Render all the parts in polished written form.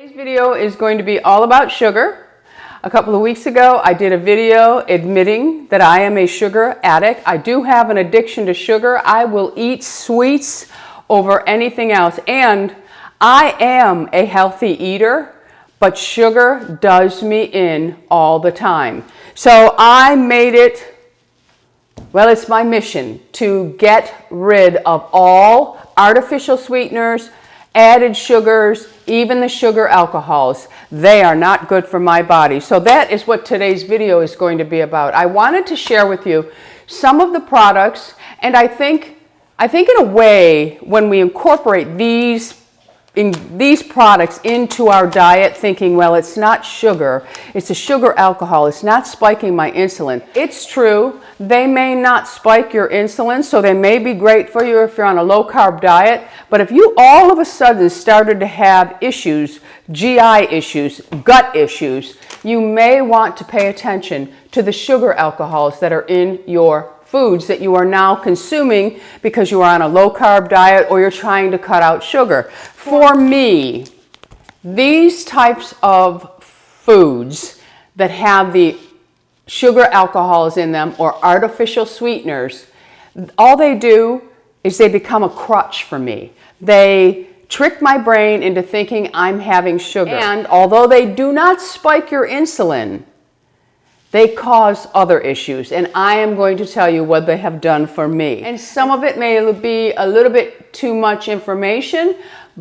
Today's video is going to be all about sugar. A couple of weeks ago, I did a video admitting that I am a sugar addict. I do have an addiction to sugar. I will eat sweets over anything else. And I am a healthy eater, but sugar does me in all the time. So I made it, well, it's my mission to get rid of all artificial sweeteners, added sugars, even the sugar alcohols. They are not good for my body. So that is what today's video is going to be about. I wanted to share with you some of the products, and I think in a way, when we incorporate these products into our diet, thinking, well, it's not sugar, it's a sugar alcohol, it's not spiking my insulin. It's true, they may not spike your insulin, so they may be great for you if you're on a low-carb diet, but if you all of a sudden started to have issues, GI issues, gut issues, you may want to pay attention to the sugar alcohols that are in your foods that you are now consuming because you are on a low-carb diet or you're trying to cut out sugar. For me, these types of foods that have the sugar alcohols in them or artificial sweeteners, all they do is they become a crutch for me. They trick my brain into thinking I'm having sugar. And although they do not spike your insulin, they cause other issues, and I am going to tell you what they have done for me. And some of it may be a little bit too much information,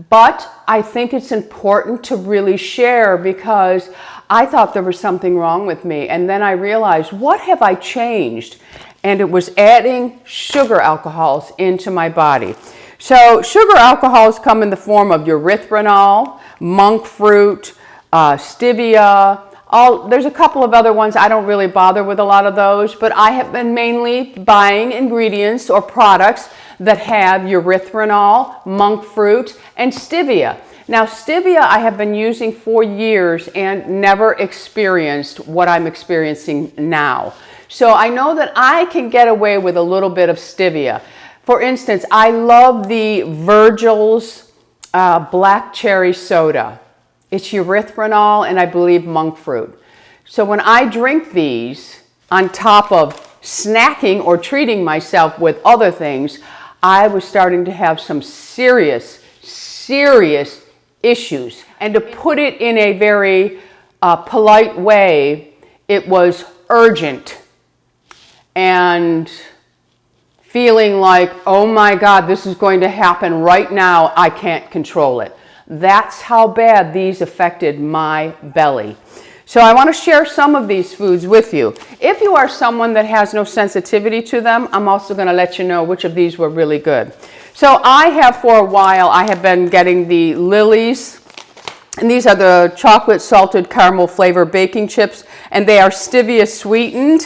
but I think it's important to really share because I thought there was something wrong with me, and then I realized, what have I changed? And it was adding sugar alcohols into my body. So sugar alcohols come in the form of erythritol, monk fruit, stevia. There's a couple of other ones. I don't really bother with a lot of those, but I have been mainly buying ingredients or products that have erythritol, monk fruit, and stevia. Now, stevia I have been using for years and never experienced what I'm experiencing now. So I know that I can get away with a little bit of stevia. For instance, I love the Virgil's black cherry soda. It's erythritol and I believe monk fruit. So when I drink these on top of snacking or treating myself with other things, I was starting to have some serious issues. And to put it in a very polite way, it was urgent and feeling like, oh my God, this is going to happen right now. I can't control it. That's how bad these affected my belly. So I want to share some of these foods with you. If you are someone that has no sensitivity to them, I'm also going to let you know which of these were really good. So I have for a while, I have been getting the Lily's, and these are the chocolate salted caramel flavor baking chips, and they are stevia sweetened.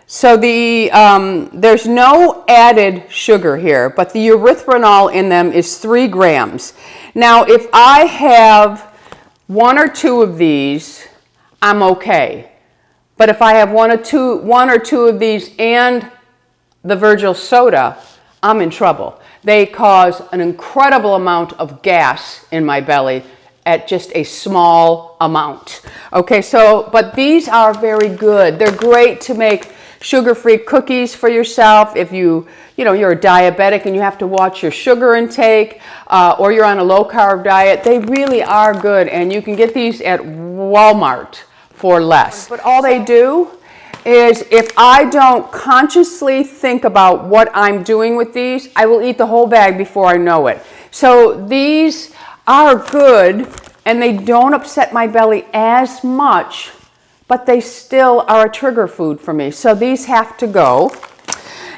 So there's no added sugar here, but the erythritol in them is 3 grams. Now, if I have 1 or 2 of these, I'm okay. But if I have one or two of these and the Virgil soda, I'm in trouble. They cause an incredible amount of gas in my belly at just a small amount. Okay, so, but these are very good. They're great to make sugar-free cookies for yourself if you're a diabetic and you have to watch your sugar intake, or you're on a low-carb diet. They really are good, and you can get these at Walmart for less. But all they do is, if I don't consciously think about what I'm doing with these, I will eat the whole bag before I know it. So these are good, and they don't upset my belly as much, but they still are a trigger food for me. So these have to go.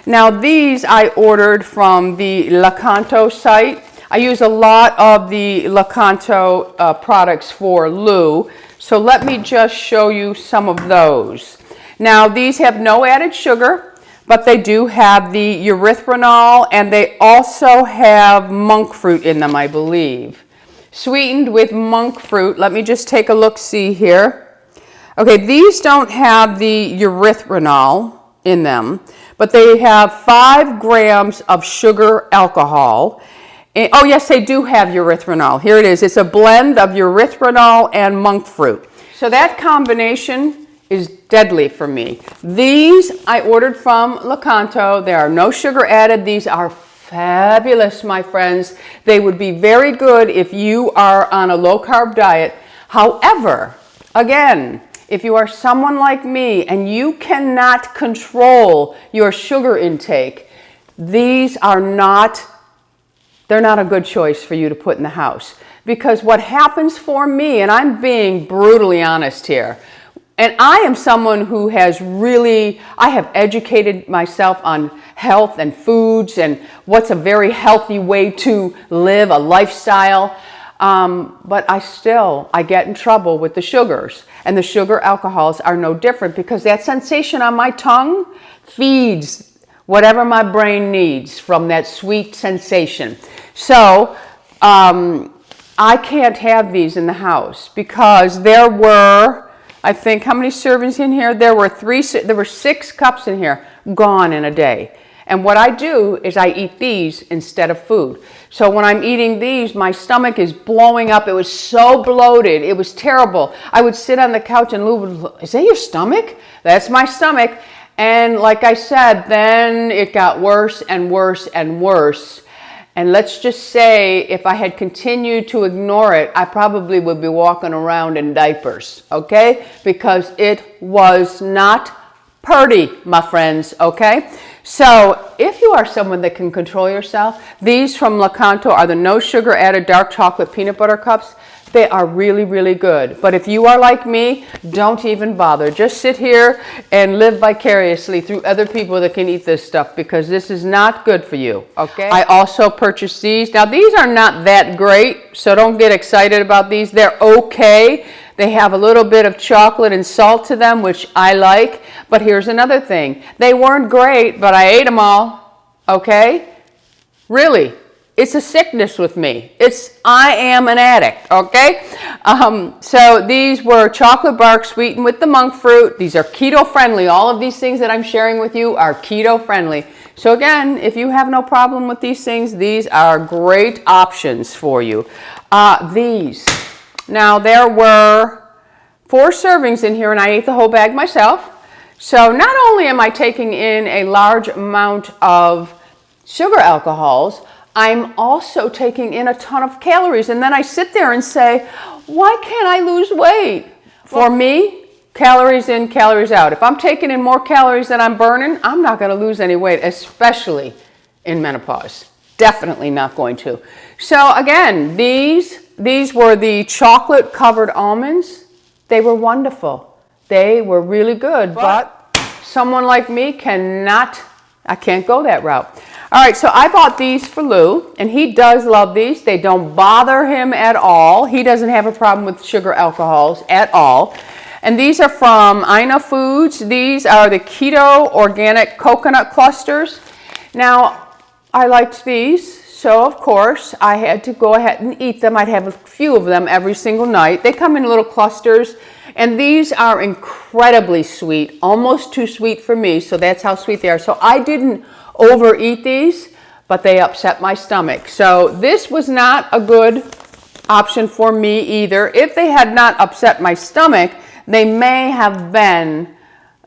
Now these I ordered from the Lakanto site. I use a lot of the Lakanto products for Lou. So let me just show you some of those. Now these have no added sugar, but they do have the erythritol, and they also have monk fruit in them, I believe. Sweetened with monk fruit. Let me just take a look-see here. Okay, these don't have the erythritol in them, but they have 5 grams of sugar alcohol, Oh yes, they do have erythritol. Here it is. It's a blend of erythritol and monk fruit. So that combination is deadly for me. These I ordered from Lakanto. There are no sugar added. These are fabulous, my friends. They would be very good if you are on a low-carb diet. However, again, if you are someone like me and you cannot control your sugar intake, these are they're not a good choice for you to put in the house. Because what happens for me, and I'm being brutally honest here, and I am someone who I have educated myself on health and foods and what's a very healthy way to live a lifestyle. But I get in trouble with the sugars, and the sugar alcohols are no different, because that sensation on my tongue feeds whatever my brain needs from that sweet sensation. So I can't have these in the house, because there were, I think, how many servings in here? There were 6 cups in here, gone in a day. And what I do is I eat these instead of food. So when I'm eating these, my stomach is blowing up. It was so bloated. It was terrible. I would sit on the couch and Lou would, is that your stomach? That's my stomach. And like I said, then it got worse and worse and worse. And let's just say, if I had continued to ignore it, I probably would be walking around in diapers, okay? Because it was not pretty, my friends, okay? So if you are someone that can control yourself, these from Lakanto are the no sugar added dark chocolate peanut butter cups. They are really, really good. But if you are like me, don't even bother. Just sit here and live vicariously through other people that can eat this stuff, because this is not good for you, okay? I also purchased these. Now, these are not that great, so don't get excited about these. They're okay. They have a little bit of chocolate and salt to them, which I like. But here's another thing. They weren't great, but I ate them all, okay? Really. It's a sickness with me. I am an addict, okay? So these were chocolate bark sweetened with the monk fruit. These are keto friendly. All of these things that I'm sharing with you are keto friendly. So again, if you have no problem with these things, these are great options for you. These. Now there were 4 servings in here, and I ate the whole bag myself. So not only am I taking in a large amount of sugar alcohols, I'm also taking in a ton of calories. And then I sit there and say, why can't I lose weight? For me, calories in, calories out. If I'm taking in more calories than I'm burning, I'm not going to lose any weight, especially in menopause. Definitely not going to. So again, these were the chocolate covered almonds. They were wonderful. They were really good, but someone like me I can't go that route. All right, so I bought these for Lou, and he does love these. They don't bother him at all. He doesn't have a problem with sugar alcohols at all. And these are from Ina Foods. These are the keto organic coconut clusters. Now, I liked these, so of course I had to go ahead and eat them. I'd have a few of them every single night. They come in little clusters, and these are incredibly sweet, almost too sweet for me, so that's how sweet they are. So I didn't overeat these, but they upset my stomach. So this was not a good option for me either. If they had not upset my stomach, they may have been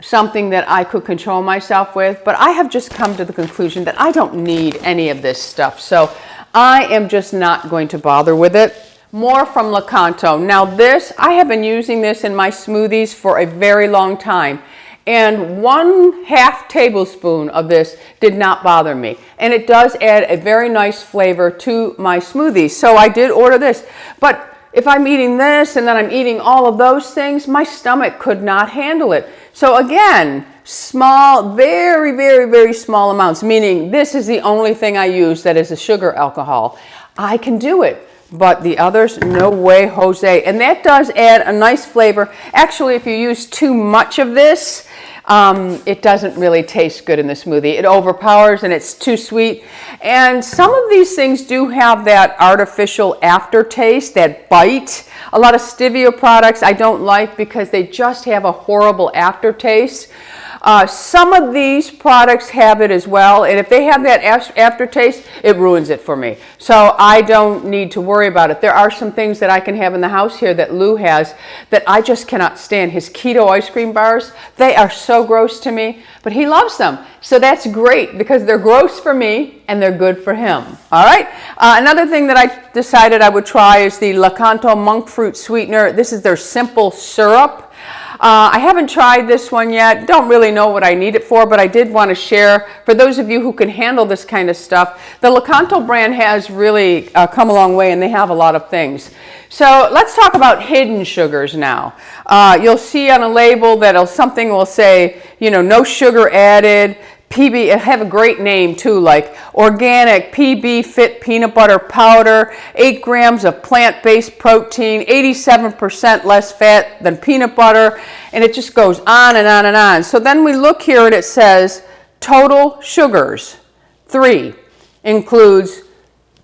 something that I could control myself with, but I have just come to the conclusion that I don't need any of this stuff. So I am just not going to bother with it. More from Lakanto. Now this, I have been using this in my smoothies for a very long time. And 1/2 tablespoon of this did not bother me. And it does add a very nice flavor to my smoothies. So I did order this. But if I'm eating this and then I'm eating all of those things, my stomach could not handle it. So again, small, very, very, very small amounts, meaning this is the only thing I use that is a sugar alcohol. I can do it. But the others, no way, Jose. And that does add a nice flavor. Actually, if you use too much of this, it doesn't really taste good in the smoothie. It overpowers and it's too sweet. And some of these things do have that artificial aftertaste, that bite. A lot of stevia products I don't like because they just have a horrible aftertaste. Some of these products have it as well, and if they have that aftertaste, it ruins it for me. So I don't need to worry about it. There are some things that I can have in the house here that Lou has that I just cannot stand. His keto ice cream bars, they are so gross to me, but he loves them. So that's great because they're gross for me and they're good for him. All right. Another thing that I decided I would try is the Lakanto monk fruit sweetener. This is their simple syrup. I haven't tried this one yet. Don't really know what I need it for, but I did want to share for those of you who can handle this kind of stuff. The Lakanto brand has really come a long way, and they have a lot of things. So let's talk about hidden sugars now. You'll see on a label that something will say, you know, no sugar added. PB, it have a great name too, like organic PB Fit peanut butter powder, 8 grams of plant-based protein, 87% less fat than peanut butter, and it just goes on and on and on. So then we look here and it says total sugars, 3, includes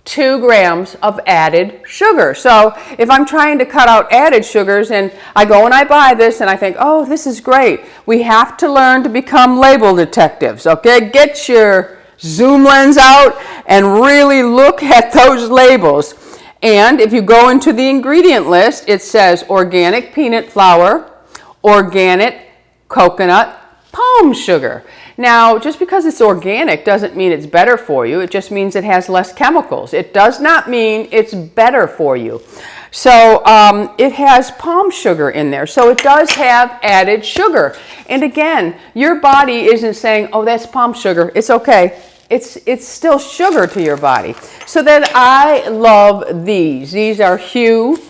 2 grams of added sugar. So if I'm trying to cut out added sugars and I go and I buy this and I think, oh, this is great. We have to learn to become label detectives, okay? Get your zoom lens out and really look at those labels. And if you go into the ingredient list, it says organic peanut flour, organic coconut palm sugar. Now, just because it's organic doesn't mean it's better for you. It just means it has less chemicals. It does not mean it's better for you. So it has palm sugar in there. So it does have added sugar. And again, your body isn't saying, oh, that's palm sugar. It's okay. It's still sugar to your body. So then I love these. These are Hue,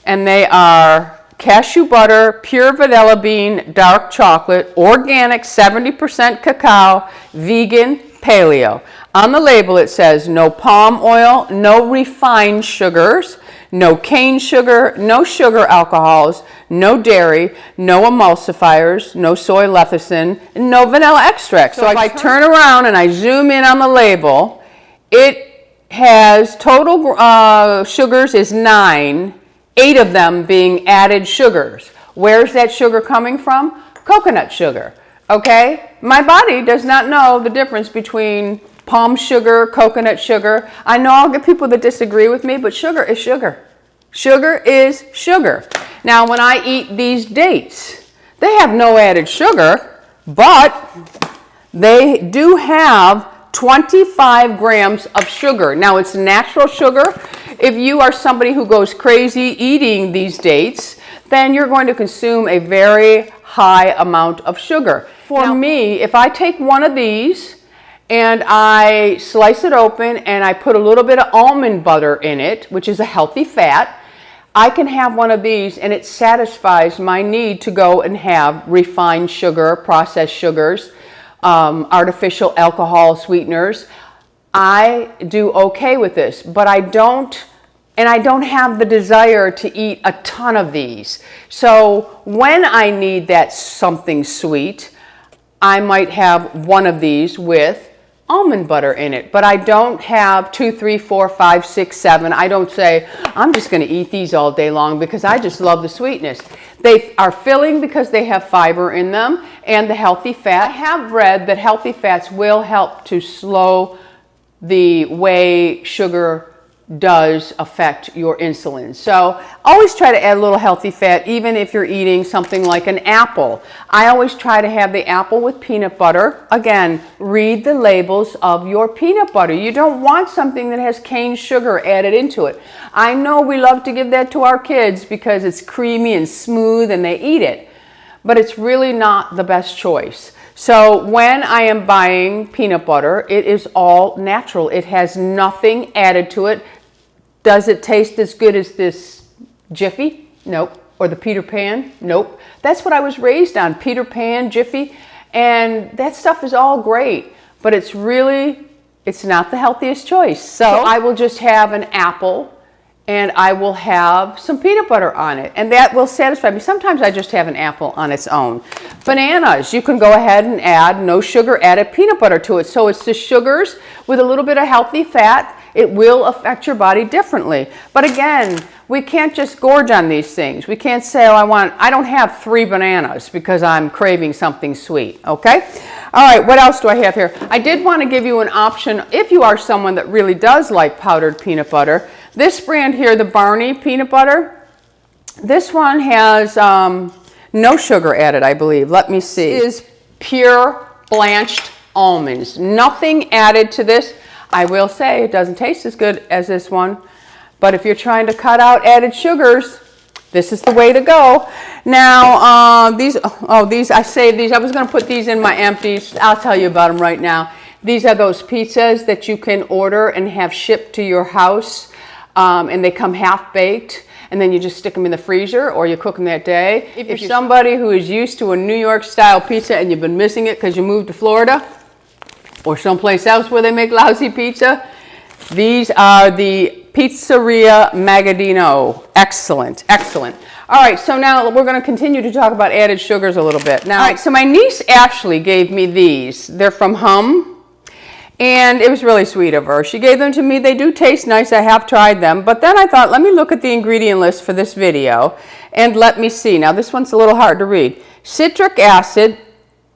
and they are cashew butter, pure vanilla bean, dark chocolate, organic, 70% cacao, vegan, paleo. On the label it says no palm oil, no refined sugars, no cane sugar, no sugar alcohols, no dairy, no emulsifiers, no soy lecithin, and no vanilla extract. So if I turn around and I zoom in on the label, it has total sugars is 9, 8 of them being added sugars. Where's that sugar coming from? Coconut sugar, okay? My body does not know the difference between palm sugar, coconut sugar. I know I'll get people that disagree with me, but sugar is sugar. Sugar is sugar. Now, when I eat these dates, they have no added sugar, but they do have 25 grams of sugar. Now, it's natural sugar. If you are somebody who goes crazy eating these dates, then you're going to consume a very high amount of sugar. For me, if I take one of these and I slice it open and I put a little bit of almond butter in it, which is a healthy fat, I can have one of these and it satisfies my need to go and have refined sugar, processed sugars, artificial alcohol sweeteners. I do okay with this, but I don't have the desire to eat a ton of these. So when I need that something sweet, I might have one of these with almond butter in it, but I don't have 2, 3, 4, 5, 6, 7. I don't say, I'm just going to eat these all day long because I just love the sweetness. They are filling because they have fiber in them and the healthy fat. I have read that healthy fats will help to slow the way sugar does affect your insulin. So always try to add a little healthy fat, even if you're eating something like an apple. I always try to have the apple with peanut butter. Again, read the labels of your peanut butter. You don't want something that has cane sugar added into it. I know we love to give that to our kids because it's creamy and smooth and they eat it, but it's really not the best choice. So when I am buying peanut butter, it is all natural. It has nothing added to it. Does it taste as good as this Jiffy? Nope. Or the Peter Pan? Nope. That's what I was raised on, Peter Pan, Jiffy, and that stuff is all great, but it's not the healthiest choice. So I will just have an apple and I will have some peanut butter on it, and that will satisfy me. Sometimes I just have an apple on its own. Bananas, you can go ahead and add no sugar added peanut butter to it. So it's the sugars with a little bit of healthy fat. It will affect your body differently. But again, We can't just gorge on these things. We can't say, oh, I don't have 3 bananas because I'm craving something sweet, okay? All right, what else do I have here? I did want to give you an option if you are someone that really does like powdered peanut butter. This brand here, the Barney peanut butter, this one has no sugar added, I believe. Let me see. It is pure blanched almonds. Nothing added to this. I will say it doesn't taste as good as this one. But if you're trying to cut out added sugars, this is the way to go. Now, I saved these. I was going to put these in my empties. I'll tell you about them right now. These are those pizzas that you can order and have shipped to your house. And they come half-baked. And then you just stick them in the freezer or you cook them that day. If you're somebody who is used to a New York-style pizza and you've been missing it because you moved to Florida or someplace else where they make lousy pizza, these are the Pizzeria Magaddino. Excellent, excellent. All right, so now we're going to continue to talk about added sugars a little bit. Now, all right, so my niece Ashley gave me these. They're from Hum, and it was really sweet of her. She gave them to me. They do taste nice. I have tried them, but then I thought, let me look at the ingredient list for this video, and let me see. Now, this one's a little hard to read. Citric acid,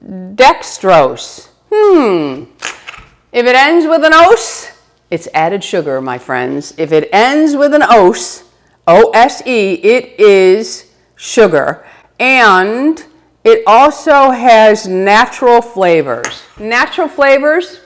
dextrose. If it ends with an ose, it's added sugar, my friends. If it ends with an ose, O-S-E, it is sugar. And it also has natural flavors. Natural flavors,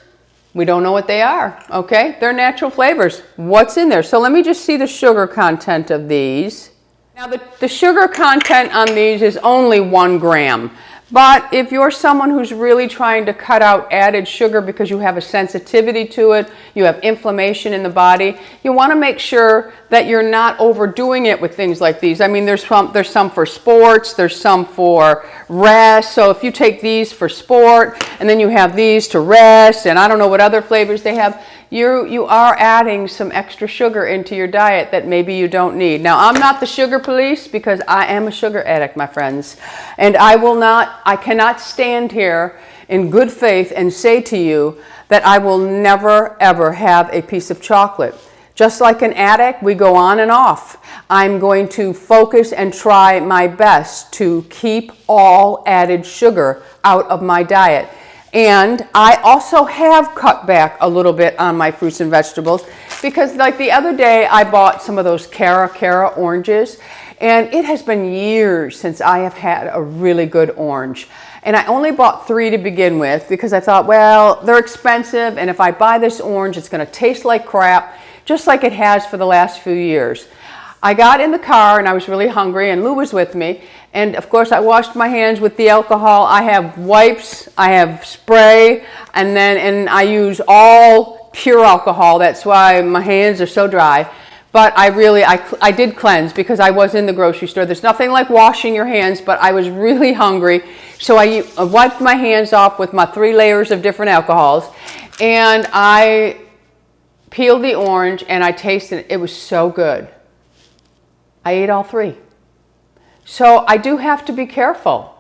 we don't know what they are, okay? They're natural flavors. What's in there? So let me just see the sugar content of these. Now the sugar content on these is only 1 gram. But if you're someone who's really trying to cut out added sugar because you have a sensitivity to it, you have inflammation in the body, you want to make sure that you're not overdoing it with things like these. I mean, there's some for sports, there's some for rest. So if you take these for sport and then you have these to rest, and I don't know what other flavors they have, you are adding some extra sugar into your diet that maybe you don't need. Now, I'm not the sugar police because I am a sugar addict, my friends. And I cannot stand here in good faith and say to you that I will never, ever have a piece of chocolate. Just like an addict, we go on and off. I'm going to focus and try my best to keep all added sugar out of my diet. And I also have cut back a little bit on my fruits and vegetables because like the other day I bought some of those Cara oranges, and it has been years since I have had a really good orange. And I only bought 3 to begin with because I thought, well, they're expensive, and if I buy this orange, it's going to taste like crap, just like it has for the last few years. I got in the car and I was really hungry, and Lou was with me, and of course I washed my hands with the alcohol. I have wipes, I have spray, and I use all pure alcohol. That's why my hands are so dry. But I did cleanse because I was in the grocery store. There's nothing like washing your hands, but I was really hungry. So I wiped my hands off with my 3 layers of different alcohols, and I peeled the orange and I tasted it. It was so good. I ate all 3. So I do have to be careful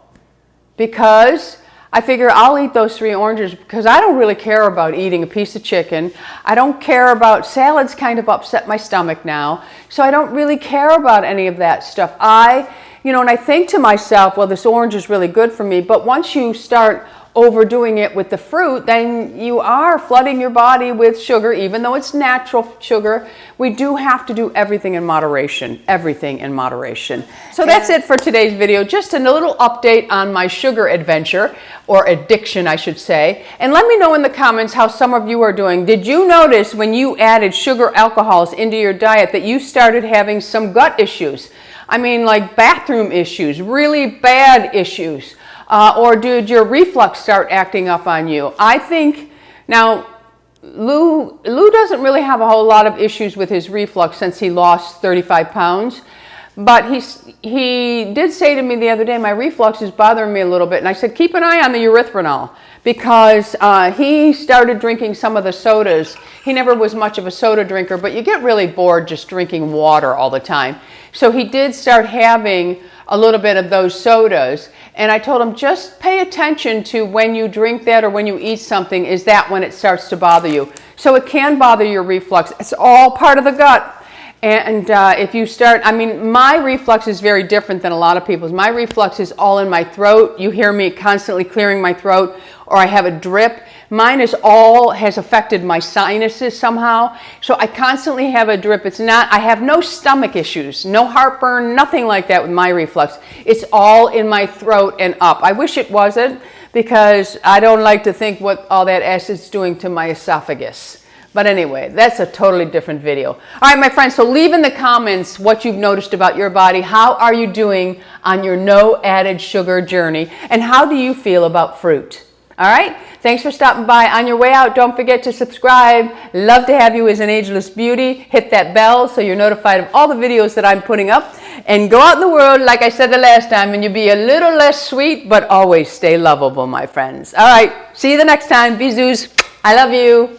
because I figure I'll eat those 3 oranges because I don't really care about eating a piece of chicken. I don't care about salads. Kind of upset my stomach now. So I don't really care about any of that stuff. And I think to myself, well, this orange is really good for me. But once you start overdoing it with the fruit, then you are flooding your body with sugar, even though it's natural sugar. We do have to do everything in moderation, So that's it for today's video. Just a little update on my sugar adventure, or addiction, I should say. And let me know in the comments how some of you are doing. Did you notice when you added sugar alcohols into your diet that you started having some gut issues? I mean, like bathroom issues, really bad issues. Or did your reflux start acting up on you? I think, now, Lou doesn't really have a whole lot of issues with his reflux since he lost 35 pounds. But he did say to me the other day, my reflux is bothering me a little bit. And I said, keep an eye on the erythritol, because he started drinking some of the sodas. He never was much of a soda drinker, but you get really bored just drinking water all the time. So he did start having a little bit of those sodas. And I told him, just pay attention to when you drink that or when you eat something, is that when it starts to bother you? So it can bother your reflux. It's all part of the gut. And if you start, I mean, my reflux is very different than a lot of people's. My reflux is all in my throat. You hear me constantly clearing my throat, or I have a drip. Mine is all has affected my sinuses somehow. So I constantly have a drip. It's not, I have no stomach issues, no heartburn, nothing like that with my reflux. It's all in my throat and up. I wish it wasn't, because I don't like to think what all that acid's doing to my esophagus. But anyway, that's a totally different video. All right, my friends, so leave in the comments what you've noticed about your body. How are you doing on your no added sugar journey? And how do you feel about fruit? All right, thanks for stopping by. On your way out, don't forget to subscribe. Love to have you as an ageless beauty. Hit that bell so you're notified of all the videos that I'm putting up. And go out in the world, like I said the last time, and you'll be a little less sweet, but always stay lovable, my friends. All right, see you the next time. Bisous. I love you.